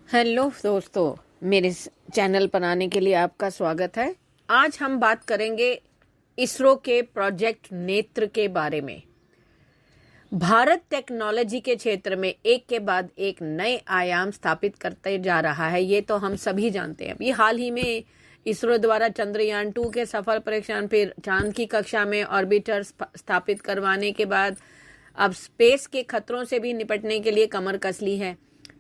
Hello दोस्तों, मेरे channel पर आने के लिए आपका स्वागत है। आज हम बात करेंगे इसरो के प्रोजेक्ट नेत्र के बारे में। भारत टेक्नोलॉजी के क्षेत्र में एक के बाद एक नए आयाम स्थापित करते जा रहा है, ये तो हम सभी जानते हैं। अभी हाल ही में इसरो द्वारा चंद्रयान 2 के सफल परीक्षण, फिर चांद की कक्षा में ऑर्बिटर स्थापित करवाने के बाद अब स्पेस के खतरों से भी निपटने के लिए कमर कस ली है।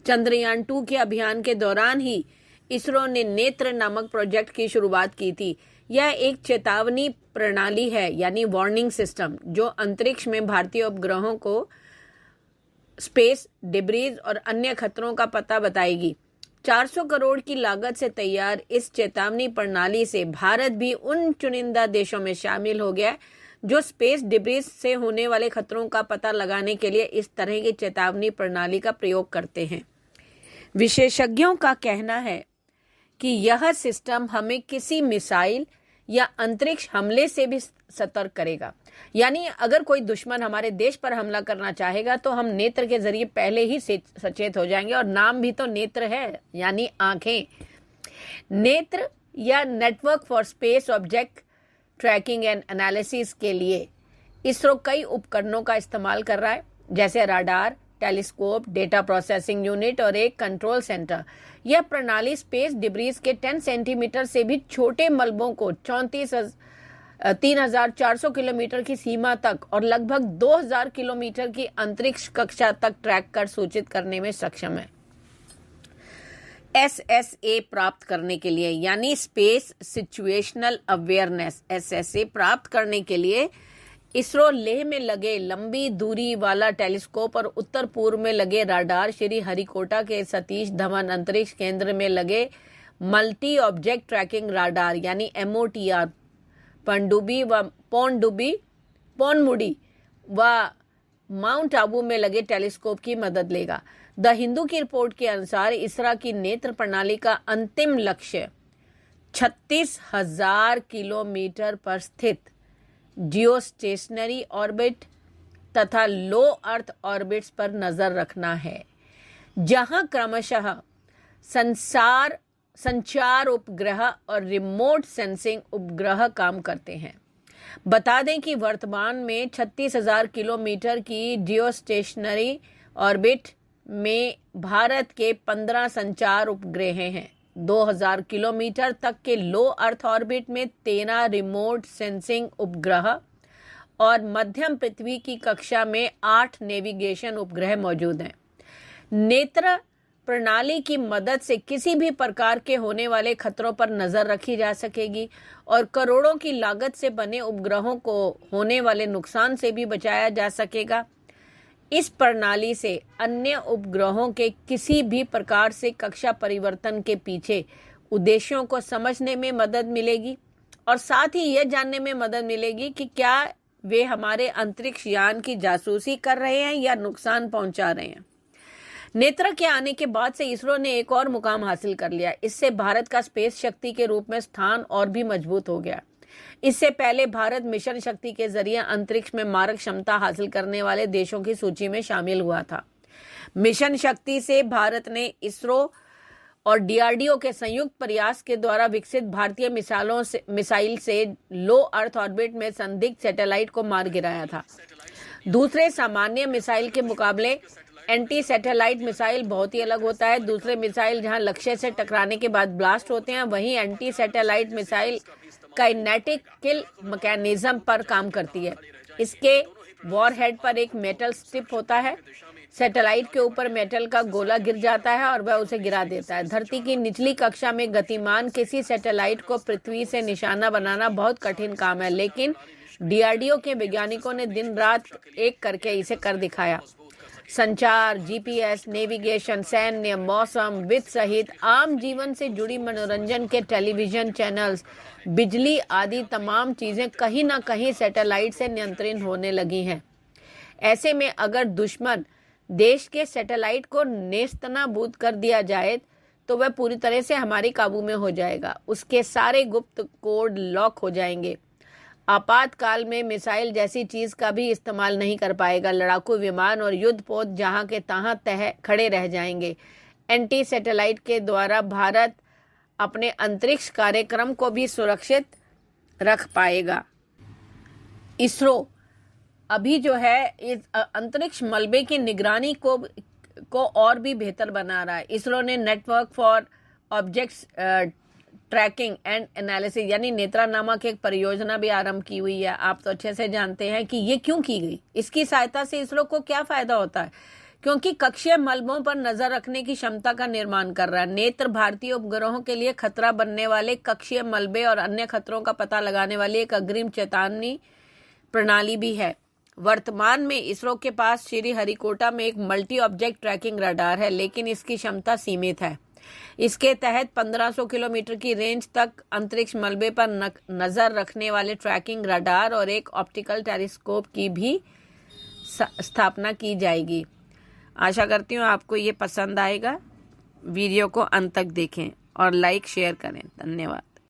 चंद्रयान 2 के अभियान के दौरान ही इसरो ने नेत्र नामक प्रोजेक्ट की शुरुआत की थी। यह एक चेतावनी प्रणाली है, यानी वार्निंग सिस्टम, जो अंतरिक्ष में भारतीय उपग्रहों को स्पेस डिब्रीज और अन्य खतरों का पता बताएगी। 400 करोड़ की लागत से तैयार इस चेतावनी प्रणाली से भारत भी उन चुनिंदा देशों में शामिल हो गया जो स्पेस डिब्रीज से होने वाले खतरों का पता लगाने के लिए इस तरह की चेतावनी प्रणाली का प्रयोग करते हैं। विशेषज्ञों का कहना है कि यह सिस्टम हमें किसी मिसाइल या अंतरिक्ष हमले से भी सतर्क करेगा। यानी अगर कोई दुश्मन हमारे देश पर हमला करना चाहेगा तो हम नेत्र के जरिए पहले ही सचेत हो जाएंगे, और नाम भी तो नेत्र है, यानी आंखें। नेत्र या network for space object tracking and analysis के लिए इसरो कई उपकरणों का इस्तेमाल कर रहा है, जैसे radar, telescope, data processing unit और एक कंट्रोल सेंटर। यह प्रणाली स्पेस डिब्रीज के 10 सेंटीमीटर से भी छोटे मलबों को 3,400 किलोमीटर की सीमा तक और लगभग 2,000 किलोमीटर की अंतरिक्ष कक्षा तक ट्रैक कर सूचित करने में सक्षम है। SSA प्राप्त करने के लिए, यानी स्पेस सिचुएशनल अवेयरनेस, SSA प्राप्त करने के लिए इसरो लेह में लगे लंबी दूरी वाला टेलीस्कोप और उत्तर पूर्व में लगे राडार, श्री हरिकोटा के सतीश धवन अंतरिक्ष केंद्र में लगे मल्टी ऑब्जेक्ट ट्रैकिंग राडार यानी MOTR, पौनमुडी व माउंट आबू में लगे टेलीस्कोप की मदद लेगा। द हिंदू की रिपोर्ट के अनुसार इसरो की नेत्र प्रणाली का अंतिम लक्ष्य 36,000 किलोमीटर पर स्थित जियोस्टेशनरी ऑर्बिट तथा लो अर्थ ऑर्बिट्स पर नजर रखना है, जहां क्रमशः संचार उपग्रह और रिमोट सेंसिंग उपग्रह काम करते हैं। बता दें कि वर्तमान में 36,000 किलोमीटर की जियोस्टेशनरी ऑर्बिट में भारत के 15 संचार उपग्रह हैं। 2,000 किलोमीटर तक के लो अर्थ ऑर्बिट में 13 रिमोट सेंसिंग उपग्रह और मध्यम पृथ्वी की कक्षा में 8 नेविगेशन उपग्रह मौजूद हैं। नेत्र प्रणाली की मदद से किसी भी प्रकार के होने वाले खतरों पर नजर रखी जा सकेगी और करोड़ों की लागत से बने उपग्रहों को होने वाले नुकसान से भी बचाया जा सकेगा। इस प्रणाली से अन्य उपग्रहों के किसी भी प्रकार से कक्षा परिवर्तन के पीछे उद्देश्यों को समझने में मदद मिलेगी और साथ ही यह जानने में मदद मिलेगी कि क्या वे हमारे अंतरिक्ष यान की जासूसी कर रहे हैं या नुकसान पहुंचा रहे हैं। नेत्र के आने के बाद से इसरो ने एक और मुकाम हासिल कर लिया। इससे भारत का स्पेस शक्ति के रूप में स्थान और भी मजबूत हो गया। इससे पहले भारत मिशन शक्ति के जरिए अंतरिक्ष में मारक क्षमता हासिल करने वाले देशों की सूची में शामिल हुआ था। मिशन शक्ति से भारत ने इसरो और DRDO के संयुक्त प्रयास के द्वारा विकसित भारतीय मिसाइल से लो अर्थ ऑर्बिट में संदिग्ध सैटेलाइट को मार गिराया था। दूसरे सामान्य मिसाइल के मुकाबले एंटी सैटेलाइट मिसाइल बहुत ही अलग होता है। दूसरे मिसाइल जहां लक्ष्य से टकराने के बाद ब्लास्ट होते हैं, वहीं एंटी सैटेलाइट मिसाइल काइनेटिक किल मैकेनिज्म पर काम करती है। इसके वॉरहेड पर एक मेटल स्ट्रिप होता है। सैटेलाइट के ऊपर मेटल का गोला गिर जाता है और वह उसे गिरा देता है। धरती की निचली कक्षा में गतिमान किसी सैटेलाइट को पृथ्वी से निशाना बनाना बहुत कठिन काम है, लेकिन DRDO के वैज्ञानिकों ने दिन रात एक करके इसे कर दिखाया। संचार, GPS, नेविगेशन, सैन्य, मौसम, वित्त सहित आम जीवन से जुड़ी मनोरंजन के टेलीविजन चैनल्स, बिजली आदि तमाम चीजें कहीं ना कहीं सैटेलाइट से नियंत्रित होने लगी हैं। ऐसे में अगर दुश्मन देश के सैटेलाइट को नेस्तनाबूद कर दिया जाए तो वह पूरी तरह से हमारी काबू में हो जाएगा। उसके सारे गुप्त कोड लॉक हो जाएंगे। आपातकाल में मिसाइल जैसी चीज का भी इस्तेमाल नहीं कर पाएगा। लड़ाकू विमान और युद्धपोत जहां के तहां खड़े रह जाएंगे। एंटी सैटेलाइट के द्वारा भारत अपने अंतरिक्ष कार्यक्रम को भी सुरक्षित रख पाएगा। इसरो अभी जो है इस अंतरिक्ष मलबे की निगरानी को और भी बेहतर बना रहा है। इसरो ने network for objects tracking and analysis यानी नेत्रा नामक एक परियोजना भी आरंभ की हुई है। आप तो अच्छे से जानते हैं कि ये क्यों की गई। इसकी सहायता से इसरो को क्या फायदा होता है, क्योंकि कक्षीय मलबों पर नजर रखने की क्षमता का निर्माण कर रहा है। नेत्र भारतीय उपग्रहों के लिए खतरा बनने वाले कक्षीय मलबे और अन्य खतरों का पता लगाने वाली एक अग्रिम चेतावनी प्रणाली भी है। वर्तमान में इसरो के पास श्रीहरिकोटा में एक मल्टी ऑब्जेक्ट ट्रैकिंग रडार है, लेकिन इसकी क्षमता सीमित है। इसके तहत 1500 किलोमीटर की रेंज तक अंतरिक्ष मलबे पर नजर रखने वाले ट्रैकिंग रडार और एक ऑप्टिकल टेलीस्कोप की भी स्थापना की जाएगी। आशा करती हूँ आपको ये पसंद आएगा। वीडियो को अंत तक देखें और लाइक शेयर करें। धन्यवाद।